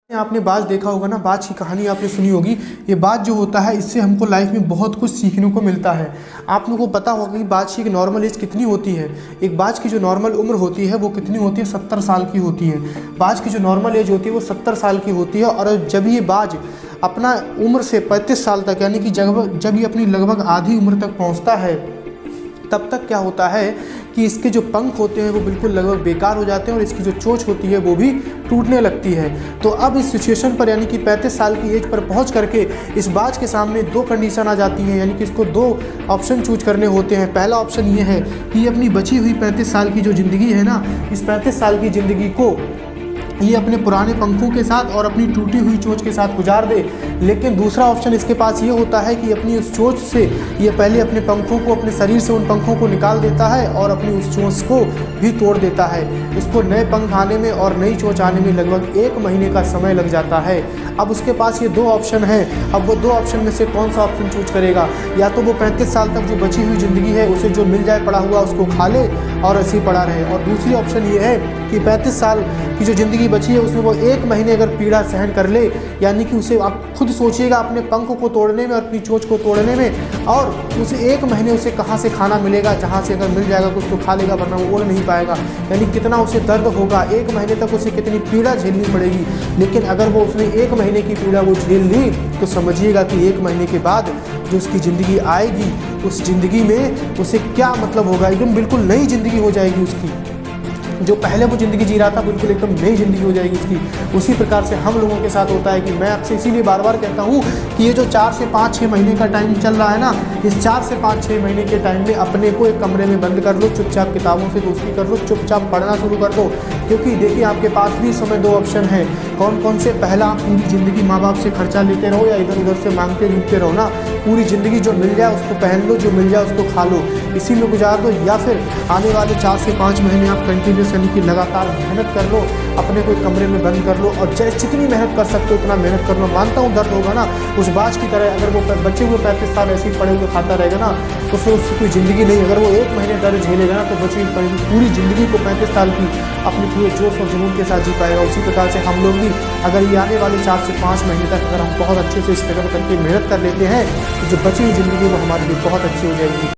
आपने बाज देखा होगा ना, बाज की कहानी आपने सुनी होगी। ये बाज जो होता है इससे हमको लाइफ में बहुत कुछ सीखने को मिलता है। आप लोगों को पता होगा कि बाज की एक नॉर्मल एज कितनी होती है। एक बाज की जो नॉर्मल उम्र होती है वो कितनी होती है, 70 साल की होती है। बाज की जो नॉर्मल एज होती है वो 70 साल की होती है। और जब ये बाज अपना उम्र से 35 साल तक, यानी कि जब ये अपनी लगभग आधी उम्र तक पहुँचता है, तब तक क्या होता है कि इसके जो पंख होते हैं वो बिल्कुल लगभग बेकार हो जाते हैं और इसकी जो चोंच होती है वो भी टूटने लगती है। तो अब इस सिचुएशन पर, यानी कि 35 साल की एज पर पहुंच करके इस बाज के सामने दो कंडीशन आ जाती हैं, यानी कि इसको दो ऑप्शन चूज करने होते हैं। पहला ऑप्शन ये है कि ये अपनी बची हुई 35 साल की जो ज़िंदगी है ना, इस 35 साल की ज़िंदगी को ये अपने पुराने पंखों के साथ और अपनी टूटी हुई चोंच के साथ गुजार दे। लेकिन दूसरा ऑप्शन इसके पास ये होता है कि अपनी उस चोंच से ये पहले अपने पंखों को, अपने शरीर से उन पंखों को निकाल देता है और अपनी उस चोंच को भी तोड़ देता है। उसको नए पंख आने में और नई चोंच आने में लगभग 1 महीने का समय लग जाता है। अब उसके पास ये दो ऑप्शन है। अब वो दो ऑप्शन में से कौन सा ऑप्शन चूज करेगा? या तो वो 35 साल तक जो बची हुई ज़िंदगी है उसे जो मिल जाए पड़ा हुआ उसको खा ले और ऐसे ही पड़ा रहे। और दूसरी ऑप्शन ये है कि 35 साल की जो ज़िंदगी बची है उसमें वो 1 महीने अगर पीड़ा सहन कर ले, यानी कि उसे, आप खुद सोचिएगा, अपने पंख को तोड़ने में और अपनी चोंच को तोड़ने में, और उसे 1 महीने उसे कहाँ से खाना मिलेगा, जहाँ से अगर मिल जाएगा कुछ तो खा लेगा, वरना वो उड़ नहीं पाएगा। यानी कितना उसे दर्द होगा, 1 महीने तक उसे कितनी पीड़ा झेलनी पड़ेगी। लेकिन अगर वो उसने 1 महीने की पीड़ा वो झेल ली तो समझिएगा कि 1 महीने के बाद जो उसकी ज़िंदगी आएगी, उस ज़िंदगी में उसे क्या मतलब होगा। एकदम बिल्कुल नई ज़िंदगी हो जाएगी उसकी। जो पहले वो ज़िंदगी जी रहा था बिल्कुल एकदम नई ज़िंदगी हो जाएगी उसकी। उसी प्रकार से हम लोगों के साथ होता है कि मैं आपसे इसीलिए बार बार कहता हूँ कि ये जो 4 से 5-6 महीने का टाइम चल रहा है ना, इस 4 से 5-6 महीने के टाइम में अपने को एक कमरे में बंद कर लो, चुपचाप किताबों से दोस्ती कर लो, चुपचाप पढ़ना शुरू कर दो। क्योंकि देखिए आपके पास भी इस समय 2 ऑप्शन है। कौन कौन से? पहला, आप पूरी ज़िंदगी माँ बाप से खर्चा लेते रहो या इधर उधर से मांगते झूठते रहो ना। पूरी ज़िंदगी जो मिल जाए उसको पहन लो, जो मिल जाए उसको खा लो, इसी में गुजार दो। या फिर आने वाले 4 से 5 महीने आप कंटिन्यूस, यानी कि लगातार मेहनत कर लो, अपने को एक कमरे में बंद कर लो और जितनी मेहनत कर सकते हो उतना मेहनत कर लो। मानता हूँ दर्द होगा ना उस बाज की तरह। अगर वो बचे हुए 35 साल ऐसे ही पड़े हुए खाता रहेगा ना तो फिर उसकी कोई ज़िंदगी नहीं। अगर वो 1 महीने दर्द झेलेगा ना तो बची हुई पूरी ज़िंदगी को 35 साल की अपने पूरे जोश और जुनून के साथ जी पाएगा। उसी प्रकार से हम लोग भी अगर ये आने वाले 4 से 5 महीने तक अगर हम बहुत अच्छे से स्ट्रगल करके मेहनत कर लेते हैं तो जो बची हुई ज़िंदगी वो हमारे लिए बहुत अच्छी हो जाएगी।